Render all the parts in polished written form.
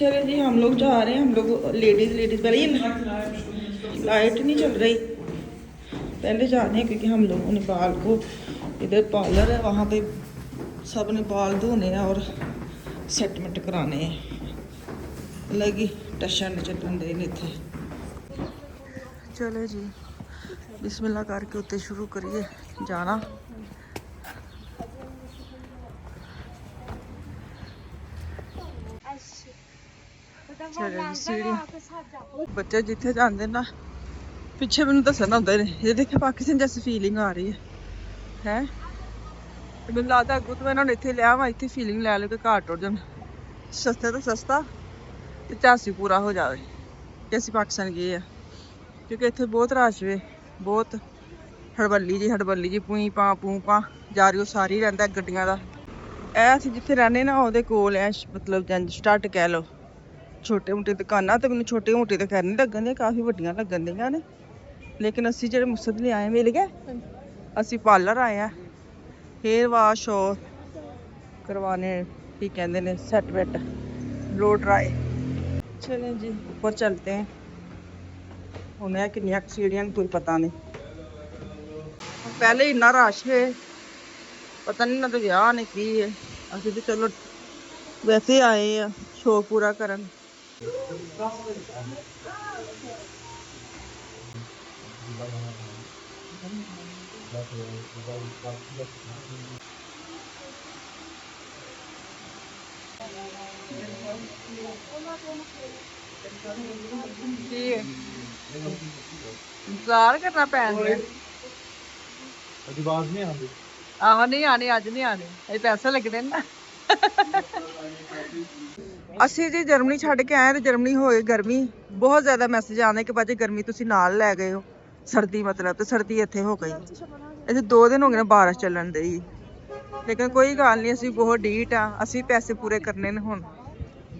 चले जी, हम लोग जा रहे हैं। हम लोग लेडीज पहले ये लाइट नहीं चल रही, पहले जा रहे हैं क्योंकि हम लोगों ने बाल को, इधर पार्लर है वहाँ पे सब ने बाल धोने हैं और सेटमेंट कराने हैं। लगी टशन चलन दे ने थे। चलो जी, बिस्मिल्लाह करके उत्ते शुरू करिए जाना। चलो जी, सीढ़ी बच्चे जिथे जाते ना पिछे मैंने दसन होंगे ने, ये देखे पाकिस्तान जैसी फीलिंग आ रही है मैंने लगता अगू तो मैं इन्होंने इतने लिया वा, इतने फीलिंग लै लो कि घर टुट जान। सस्ते तो सस्ता तो झांसी पूरा हो जाए कि असी पाकिस्तान गए हैं, क्योंकि इतने बहुत रश वे, बहुत हड़बली जी पूई पा जा रही सारी रहिंदा गड्डियां दा। ऐ असीं जिथे रहने ना उहदे कोल है, मतलब जंज स्टार्ट कह लो छोटे मोटे दुकाना, तो मैंने छोटी मोटी तो खैर नहीं लगन दी, काफ़ी वड्डियां लगन दियां ने। लेकिन असी जेह्ड़े मुसद ले आए मिल गए, असी पार्लर आए हैं हेयर वाश और करवाने की कहते हैं सेटमेंट ब्लो ड्राई। चलें जी ऊपर चलते हैं। उन्हें कितनी सीढ़ियां कोई पता नहीं, पहले इन्ना रश है पता नहीं ना तो ब्याह ने की है। असी तो चलो वैसे आए हैं शौक पूरा करन। इंतजार करना पैन आहो, नहीं आनी अज नहीं आनी, अजे पैसे लगने ना। ਅਸੀਂ ਜੀ ਜਰਮਨੀ ਛੱਡ ਕੇ ਆਏ ਤੇ ਜਰਮਨੀ ਹੋਏ ਗਰਮੀ ਬਹੁਤ ਜ਼ਿਆਦਾ। ਮੈਸੇਜ ਆਉਂਦੇ ਕਿ ਬਾਜੀ ਗਰਮੀ ਤੁਸੀਂ ਨਾਲ ਲੈ ਗਏ ਹੋ, ਸਰਦੀ ਮਤਲਬ, ਤੇ ਸਰਦੀ ਇੱਥੇ ਹੋ ਗਈ। ਇੱਥੇ 2 ਦਿਨ ਹੋ ਗਏ ਨੇ ਬਾਰਿਸ਼ ਚੱਲਣ ਦੇ ਹੀ, ਲੇਕਿਨ ਕੋਈ ਗੱਲ ਨਹੀਂ, ਅਸੀਂ ਬਹੁਤ ਡੀਟ ਆ, ਅਸੀਂ ਪੈਸੇ ਪੂਰੇ ਕਰਨੇ ਨੇ। ਹੁਣ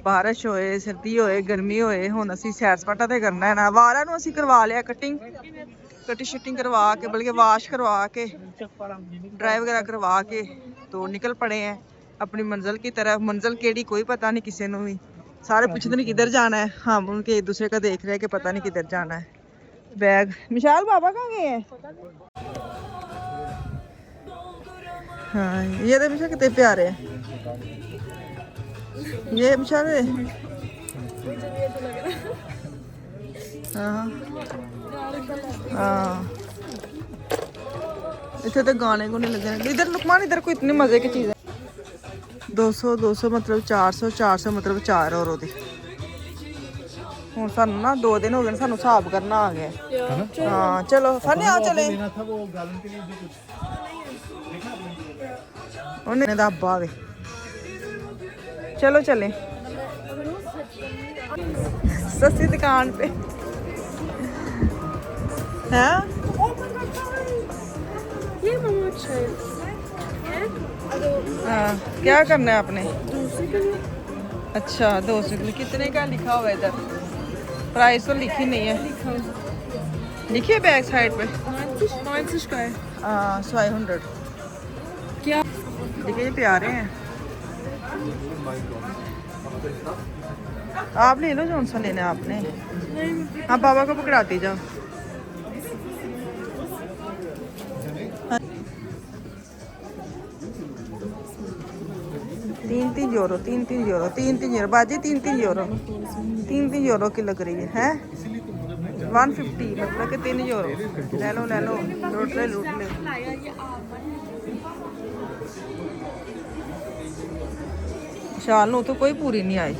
ਬਾਰਿਸ਼ ਹੋਏ, ਸਰਦੀ ਹੋਏ, ਗਰਮੀ ਹੋਏ, ਹੁਣ ਅਸੀਂ ਸੈਰ ਸਪਾਟਾ ਤੇ ਕਰਨਾ ਹੈ ਨਾ। ਵਾਲਾਂ ਨੂੰ ਅਸੀਂ ਕਰਵਾ ਲਿਆ ਕਟਿੰਗ ਸ਼ਟਿੰਗ करवा के, बल्कि वाश करवा के, ड्राई वगैरह करवा के तो निकल पड़े हैं अपनी मंजिल की तरफ। मंजिल केड़ी कोई पता नहीं किसी को भी, सारे पूछते नहीं किधर जाना है, हम उनके एक दूसरे का देख रहे हैं कि पता नहीं किधर जाना है। बैग मिशाल बाबा कहाँ गए हैं? हाँ ये तो मिशाल कितने प्यारे हैं, ये मिशाल हाँ हाँ इतने तो गाने को नहीं लगे। इधर लुकमान, इधर कोई इतने मजे की चीज़ है। 200 मतलब 400 मतलब 4 और हूँ सानू ना 2 दिन हो गए सानू हिसाब करना आ गया। हाँ चलो फने आ चले उन्हें दाबा वे, चलो चले सस्ती दुकान पे है। हाँ क्या करना है आपने? अच्छा 200 कितने का लिखा हुआ है इधर? प्राइस तो लिखी नहीं है, लिखिए बैक साइड पे 90 का है। हाँ 500 क्या देखिए, प्यारे हैं। आप ले लो जो सा लेना है आपने। हाँ बाबा को पकड़ाती जाओ। तीन यूरो बाजी, 3 यूरो की लग रही है 150 मतलब कि 3 यूरो। ले लो लूट ले। शाल नू तो कोई पूरी नहीं आई।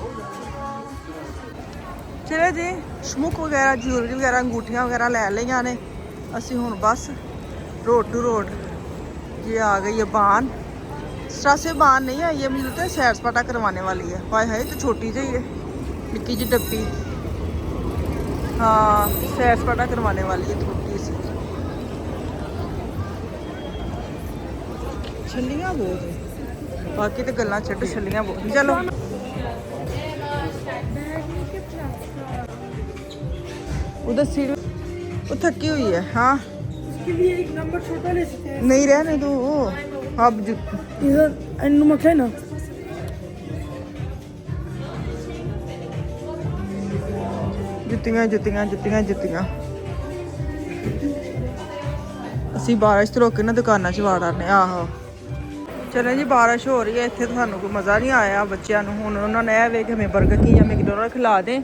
चलो जी शमुक वगैरह, ज्वेलरी वगैरह, अंगूठियाँ वगैरह ले लिया ने। असी हुण बस रोड टू रोड ये आ गई है बान। स्टासे बान नहीं आई है, मुझे लगता है सैर सपाटा करवाने वाली है। हाय हाय तो छोटी जी है, निक्की जी डब्बी। हाँ सैर सपाटा करवाने वाली है छोटी सी। छलियाँ बहुत है, बाकी तो गल्लां छड्ड, छलियाँ बहुत। चलो उधर सीढ़ी वो थकी हुई है। हाँ उसके लिए एक नंबर छोटा ले सकते हैं। नहीं रहने दो वो अब इधर नमक है ना। ਜੁੱਤੀਆਂ ਜੁੱਤੀਆਂ ਜੁੱਤੀਆਂ ਜੁੱਤੀਆਂ। ਅਸੀਂ ਬਾਰਿਸ਼ ਤੋਂ ਰੋਕ ਕੇ ਨਾ ਦੁਕਾਨਾਂ 'ਚ ਵਾੜ ਆਨੇ। ਆਹੋ ਚਲੇ ਜੀ, ਬਾਰਿਸ਼ हो रही है ਇੱਥੇ तो ਸਾਨੂੰ कोई मज़ा नहीं आया बच्चों ਨੂੰ। ਹੁਣ ਉਹਨਾਂ ਨੇ ਇਹ वे कि हमें बर्गर की या मैकडॉनल्ड खिला दें,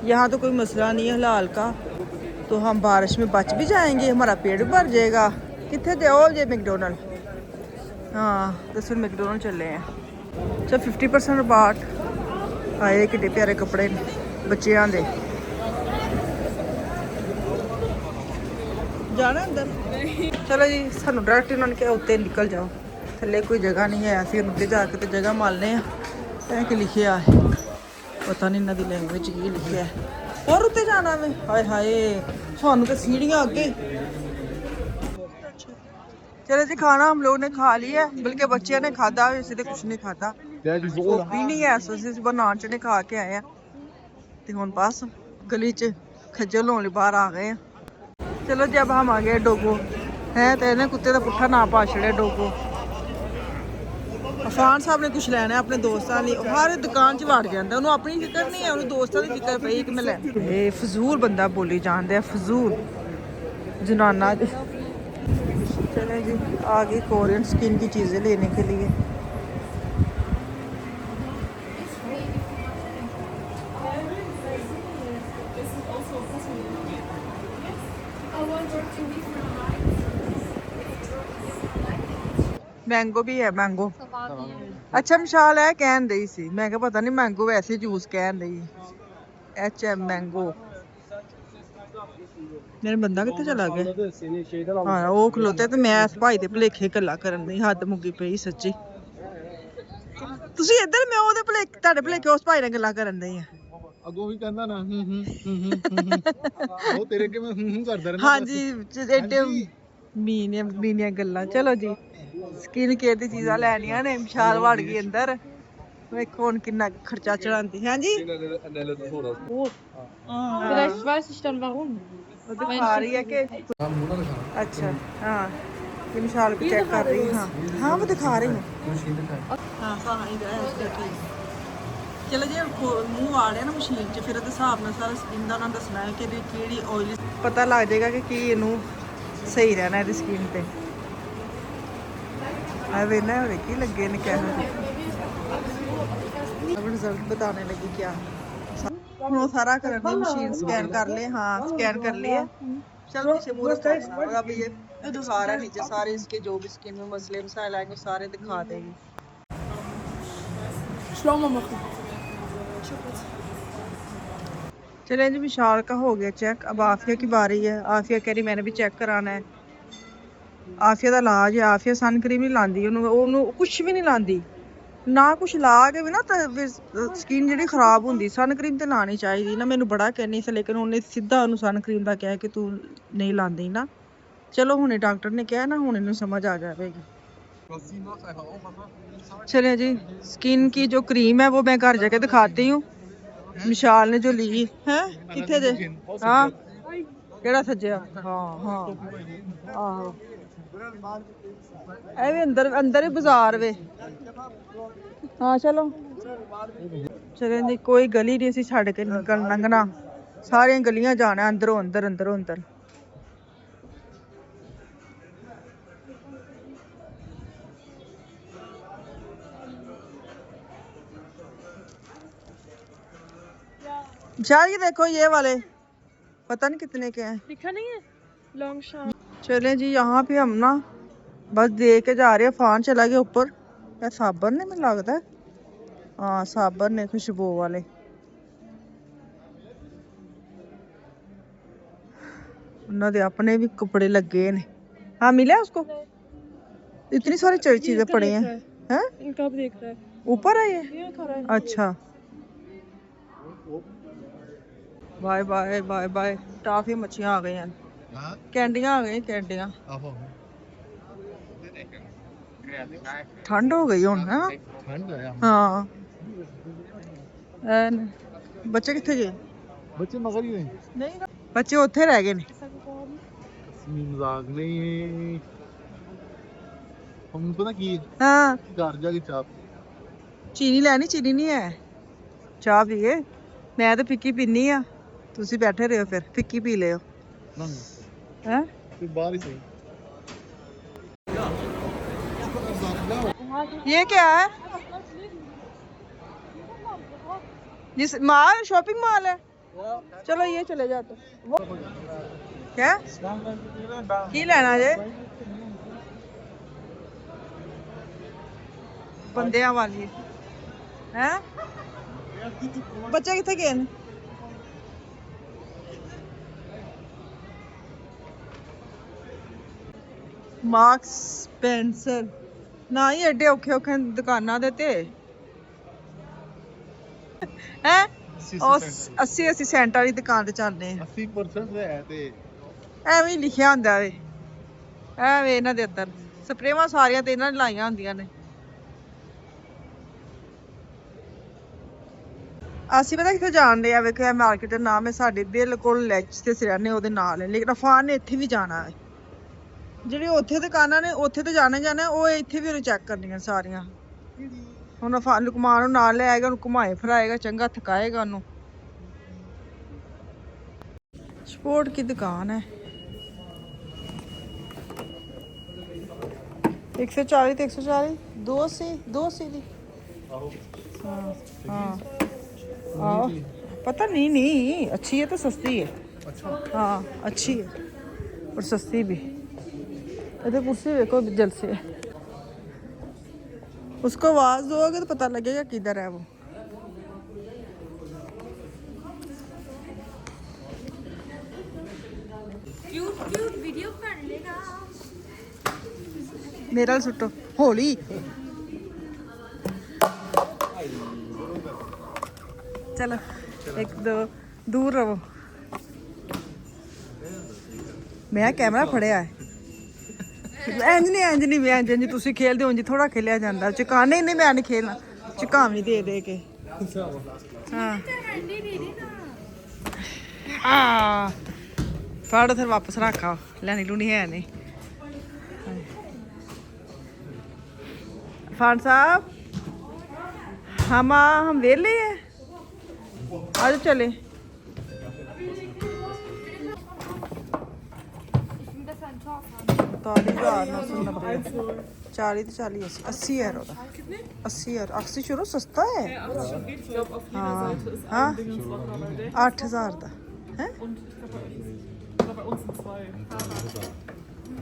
यहाँ तो कोई मसला नहीं है हलाल का, तो हम बारिश में बच भी जाएंगे, हमारा पेट भी भर जाएगा। कितने दे जे मैकडॉनल्ड? हाँ तो फिर मैकडॉनल्ड चले हैं। चल 50% बाट आए। कितने प्यारे कपड़े बच्चों दे। जाना अंदर? चलो जी, सानू डायरेक्ट उन्होंने क्या उत्ते निकल जाओ, थले कोई जगह नहीं है। ਅਸੀਂ ਉੱਤੇ ਜਾ ਕੇ ਤੇ ਜਗ੍ਹਾ ਮਾਲਨੇ ਆ। ਇਹ ਕੀ ਲਿਖਿਆ ਹੈ ਪਤਾ ਨਹੀਂ ਇਹਨਾਂ ਦੀ ਲੈਂਗੁਏਜ ਕੀ ਲਿਖਿਆ ਹੈ। ਹੋਰ ਉੱਤੇ ਜਾਣਾ ਵੇ? ਹਾਏ ਹਾਏ ਸਾਨੂੰ ਤਾਂ ਸੀੜੀਆਂ ਅੱਗੇ। चलो जी, खाना हम लोग ने खा लिया, बल्कि बच्चे ने खादा, वैसे तो कुछ नहीं खाता। भी नहीं है, ਅਸੀਂ ਬਣਾਉਣ ਚ ਨੇ ਖਾ ਕੇ ਆਏ ਆ ਤੇ ਹੁਣ ਬਸ ਗਲੀ ਚ ਖੱਜਲ ਹੋਣ ਲਈ ਬਾਹਰ ਆ ਗਏ ਆ। ਚਲੋ ਜੀ, अब हम आ गए डोगो है, ਤੇ ਇਹਨੇ ਕੁੱਤੇ ਦਾ ਪੁੱਠਾ ਨਾਂ ਪਾ ਛੜਿਆ ਡੋਗੋ। ਅਫਾਨ ਸਾਹਿਬ ਨੇ ਕੁਝ ਲੈਣਾ ਆਪਣੇ ਦੋਸਤਾਂ ਲਈ, ਹਰ ਦੁਕਾਨ 'ਚ ਵੜ ਜਾਂਦਾ। ਉਹਨੂੰ ਆਪਣੀ ਫਿਕਰ ਨਹੀਂ ਹੈ, ਉਹਨੂੰ ਦੋਸਤਾਂ ਦੀ ਫਿਕਰ ਪਈ ਕਿ ਮੈਂ ਲੈ। ਇਹ ਫਜ਼ੂਲ ਬੰਦਾ ਬੋਲੀ ਜਾਂਦੇ ਆ, ਫਜ਼ੂਲ जनाना। चले जी, आ गई कोरियन स्किन की चीज़ें लेने के लिए। मैंगो भी है, मैंगो। अच्छा मिशाल है कहन दई सी, मैं क्या पता नहीं मैंगो वैसे जूस कहन दई। HM mango. मेरा बंदा कितने चला गया? हाँ वो खलोते तो मैं इस भाई दे भुलेखे गल्लां करन दी, हद मुक्की पई सच्ची। ਤੁਸੀਂ ਇੱਧਰ, ਮੈਂ ਉਹਦੇ ਭੁਲੇਖੇ, ਤੁਹਾਡੇ ਭੁਲੇਖੇ ਉਸ ਭਾਈ ਨਾਲ ਗੱਲਾਂ ਕਰਨ ਦਈ ਆ। ਅੱਗੋਂ ਵੀ ਕਹਿੰਦਾ ਨਾ ਉਹ ਤੇਰੇ ਅੱਗੇ ਮੈਂ ਕਰਦਾ ਰਹਿੰਦਾ। ਹਾਂਜੀ ਐਡੇ ਮੀਨੀਆਂ ਗੱਲਾਂ। ਚਲੋ ਜੀ, ਸਕਿਨ ਕੇਅਰ ਦੀ ਚੀਜ਼ਾਂ ਲੈਣੀਆਂ ਨੇ। ਵਿਸ਼ਾਲ ਵੜ ਗਈ ਅੰਦਰ, ਵੇਖੋ ਹੁਣ ਕਿੰਨਾ ਖਰਚਾ ਚੜਾਉਂਦੀ। ਹਾਂਜੀ Vielleicht weiß ich dann warum. ਉਹ ਦਿਖਾ ਰਹੀ ਹੈ ਕਿ अच्छा हाँ, ये मिसाल को चेक कर रही है। हाँ हाँ वो दिखा रही है। हाँ हाँ चलो जी, मूँह आ रहा ना मशीन च, फिर हिसाब ਨਾਲ ਸਾਰਾ ਸਕਿਨ ਦਾ ਉਹਨਾਂ ਦੱਸਣਾ ਹੈ ਕਿ ਇਹਦੀ ਕਿਹੜੀ ਆਇਲੀ, ਪਤਾ ਲੱਗ ਜਾਏਗਾ ਕਿ ਕੀ ਇਹਨੂੰ ਸਹੀ ਰਹਿਣਾ ਇਹਦੀ ਸਕਿਨ ਤੇ। ਆ ਵੇਨਾ ਹੋਰੇ ਕੀ ਲੱਗੇ ਨੇ ਕਹਿਣ। अब रिजल्ट बताने लगी क्या। वो सारा कर दी मशीन, स्कैन कर ले। हाँ स्कैन कर लिया। चल पीछे मुंह अब ये दिखा रहा है नीचे सारे इसके जो भी स्किन में मसले मसाइल आएंगे सारे दिखा देगी। चले जी, विशाल का हो गया चेक, अब आफिया की बारी है। आफिया कह रही मैंने भी चेक कराना है। आफिया का इलाज है, आफिया सन क्रीम नहीं लांदी, ਉਹਨੂੰ ਕੁਝ ਵੀ ਨਹੀਂ ਲਾਂਦੀ ना, कुछ ला के भी ना स्किन जी खराब होंगी। सन क्रीम तो लानी चाहिए ना, मैंने बड़ा कहनी से, लेकिन उन्हें सीधा उन्होंने सन क्रीम का कहा कि तू नहीं लाती ना। चलो हुणे डॉक्टर ने कहा ना, हुणे इन्हें समझ आ जाएगी। चलिए जी, स्किन की जो क्रीम है वो मैं घर जाके दिखाती हूँ। विशाल ने जो ली है कितने दे। हाँ केड़ा सज्जिया? हाँ हाँ आहो ए अंदर अंदर ही बाजार वे। हाँ चलो चले जी, कोई गली नहीं सी छड़ के निकल लंघना, सारिया गलियां जाना अंदरों अंदर अंदरों अंदर। यार ये देखो, ये वाले पता नहीं कितने के हैं, लिखा नहीं है लॉन्ग शॉट। चले जी, यहाँ पे हम ना बस दे के जा रहे हैं। फान चला गया ऊपर। क्या साबन ने, मुझे लगता है हाँ साबन ने, खुशबू वाले। उन्होंने अपने भी कपड़े लगे ने। हाँ मिला उसको? इतनी सारी चीजें पड़ी हैं। हैं इनका भी देख रहा है, ऊपर है ये? खड़ा है। अच्छा बाय बाय बाय बाय। काफी मच्छियां आ गई हैं, कैंडियां आ गई, कैंडियां। ठंड हो गई हुण है। हाँ बच्चे कितने गए? बच्चे मगर ही नहीं, बच्चे उत्थे रह गए ने। मजाक नहीं, हम पता की हाँ घर जाके चाप चीनी लैनी, चीनी नहीं है, चाह पिए। मैं तो फिक्की पीनी आ, ਤੁਸੀਂ ਬੈਠੇ ਰਹੋ ਫਿਰ ਫਿੱਕੀ ਪੀ ਲਿਓ ना ਹੈ फिर बाहर ही सही ये क्या है जिस मॉल शॉपिंग मॉल है चलो ये चले जाते वो क्या की लेना जे बंदियां वाली हैं बच्चे किथे गए ने ਮਾਰਕਸ ਸਪੈਂਸਰ ਨਾ ਹੀ ਐਡੇ ਔਖੇ ਔਖੇ ਦੁਕਾਨਾਂ ਦੇ ਤੇ ਹੈ ਉਹ 80 ਸੈਂਟ ਵਾਲੀ ਦੁਕਾਨ ਤੇ ਚੱਲਦੇ ਆ 80% है ते ਐਵੇਂ ਹੀ ਲਿਖਿਆ ਹੁੰਦਾ ਵੇ ਐਵੇਂ ਇਹਨਾਂ ਦੇ ਅੰਦਰ ਸਪਰੇਵਾਂ ਸਾਰੀਆਂ ਤੇ ਇਹਨਾਂ ਨੇ ਲਾਈਆਂ ਹੁੰਦੀਆਂ ਨੇ ਅਸੀਂ ਪਤਾ ਕਿੱਥੇ ਜਾਣਦੇ ਆ ਵੇਖਿਆ ਮਾਰਕੀਟ ਦਾ ਨਾਮ ਹੈ ਸਾਡੇ ਬਿਲਕੁਲ ਲੈਚ ਤੇ ਸਿਰਨੇ ਉਹਦੇ ਨਾਲ ਹੈ ਲੇਕਿਨ ਅਫਾਨ ਨੇ ਇੱਥੇ ਵੀ ਜਾਣਾ ਹੈ ਜਿਹੜੇ ਉੱਥੇ ਦੁਕਾਨਾਂ ਨੇ ਉੱਥੇ ਤੇ ਜਾਣਾ ਉਹ ਇੱਥੇ ਵੀ ਉਹਨੂੰ ਚੈੱਕ ਕਰਨੀਆਂ ਸਾਰੀਆਂ ਹੁਣ ਅਫਾਨ ਲੁਕਮਾਨ ਨੂੰ ਨਾਲ ਲੈ ਆਏਗਾ ਉਹਨੂੰ ਘੁਮਾਏ ਫਿਰਾਏਗਾ ਚੰਗਾ ਥਕਾਏਗਾ ਉਹਨੂੰ स्पोर्ट की दुकान है 140 ਤੇ 140 ਦੋ ਸੀ ਦੀ हाँ पता नहीं अच्छी है तो सस्ती है अच्छा हाँ अच्छी है और सस्ती भी इधर कुर्सी देखो जल से उसको आवाज दोगे तो पता लगेगा किधर है वो क्यूट वीडियो कर लेगा मेरा सुटो होली चलो एक दो दूर रहो मैं कैमरा फड़िया है इंज नहीं तुसी खेलदे हो जी थोड़ा खेलिया जांदा चकाने नहीं मैं नहीं खेलना चकावी दे के हाँ फड़ फिर वापस रखा लैनी लूनी है नहीं फान साहब हम वेले हैं आज चले 40 तो 40 80 यूरो का 80 यूरो 80 यूरो सस्ता है हाँ हाँ 8000 का है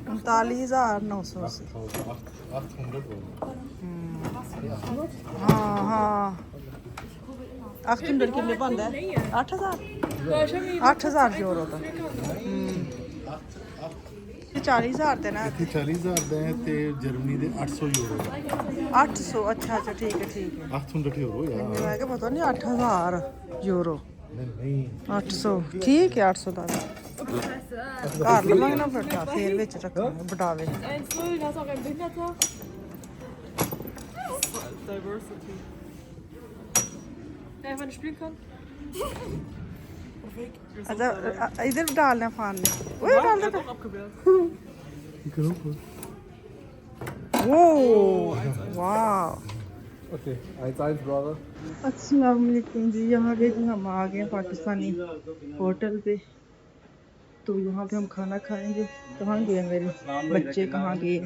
39,900 से 800 हाँ 800 कितने बनता है 8,000 8,000 यूरो का 40,000 ਤੇ ਨਾ ਇੱਥੇ 40000 ਦਾ ਹੈ ਤੇ ਜਰਮਨੀ ਦੇ 800 ਯੂਰੋ 800 ਅੱਛਾ ਠੀਕ ਹੈ 800 ਯੂਰੋ ਯਾਰ ਮੈਂ ਕਿਹਾ ਪਤਾ ਨਹੀਂ 8,000 ਯੂਰੋ ਨਹੀਂ 800 ਠੀਕ ਹੈ 800 ਦਾ ਘਰ ਲਵਾਂਗੇ ਨਾ ਫਿਰ ਵਿੱਚ ਰੱਖਾਂਗੇ ਬਟਾਵੇ 1-0, da ist auch ein Behinderter. Diversity. Der einfach nicht spielen kann. अच्छा इधर डालना फान ने ओए डाल दे ओ वाह ओके 1-1 ब्रदर अस्सलाम वालेकुम जी यहाँ पे हम आ गए पाकिस्तानी होटल पे तो यहाँ पे हम खाना खाएंगे कहाँ गए मेरे बच्चे कहाँ गए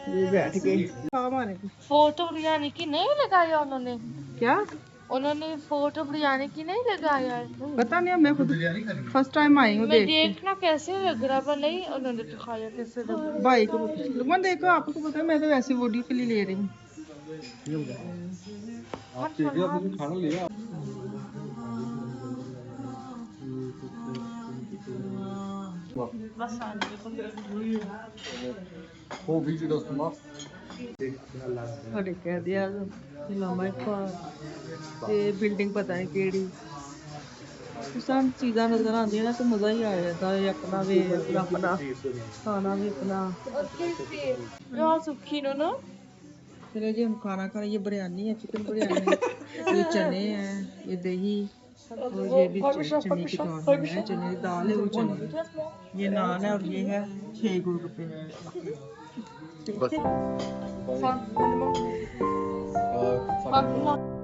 ये बैठ गए फोटो बिरयानी की नहीं लगाया उन्होंने क्या उन्होंने फोटो बिरयानी की नहीं लगाया है पता नहीं मैं खुद फर्स्ट टाइम आई हूँ मैं देखना कैसे लग रहा पर नहीं उन्होंने दिखाया कैसे लग रहा भाई को लुकमान देखो आपको पता है मैं तो वैसे वीडियो के लिए ले रही हूँ खाना लिया वो वीडियो das gemacht ਸਾਡੇ ਕਹਿ ਦਿਆ ਲਾਮਾ ਇਕਬਾਲ ਤੇ ਬਿਲਡਿੰਗ ਪਤਾ ਨਹੀਂ ਕਿਹੜੀ ਸਾਨੂੰ ਚੀਜ਼ਾਂ ਨਜ਼ਰ ਆਉਂਦੀਆਂ ਨਾ ਤਾਂ ਮਜ਼ਾ ਹੀ ਆ ਜਾਂਦਾ ਹੈ ਆਪਣਾ ਵੀ ਆਪਣਾ ਖਾਣਾ ਵੀ अपना Ja, so Kino, ne? चलिए जी हम खाना खा रहे हैं ये बिरयानी है चिकन बिरयानी ये चने हैं ये दही और ये भी चने की दाल है चने की दाल है वो चने ये नान है और ये है 6 गोलगप्पे Fang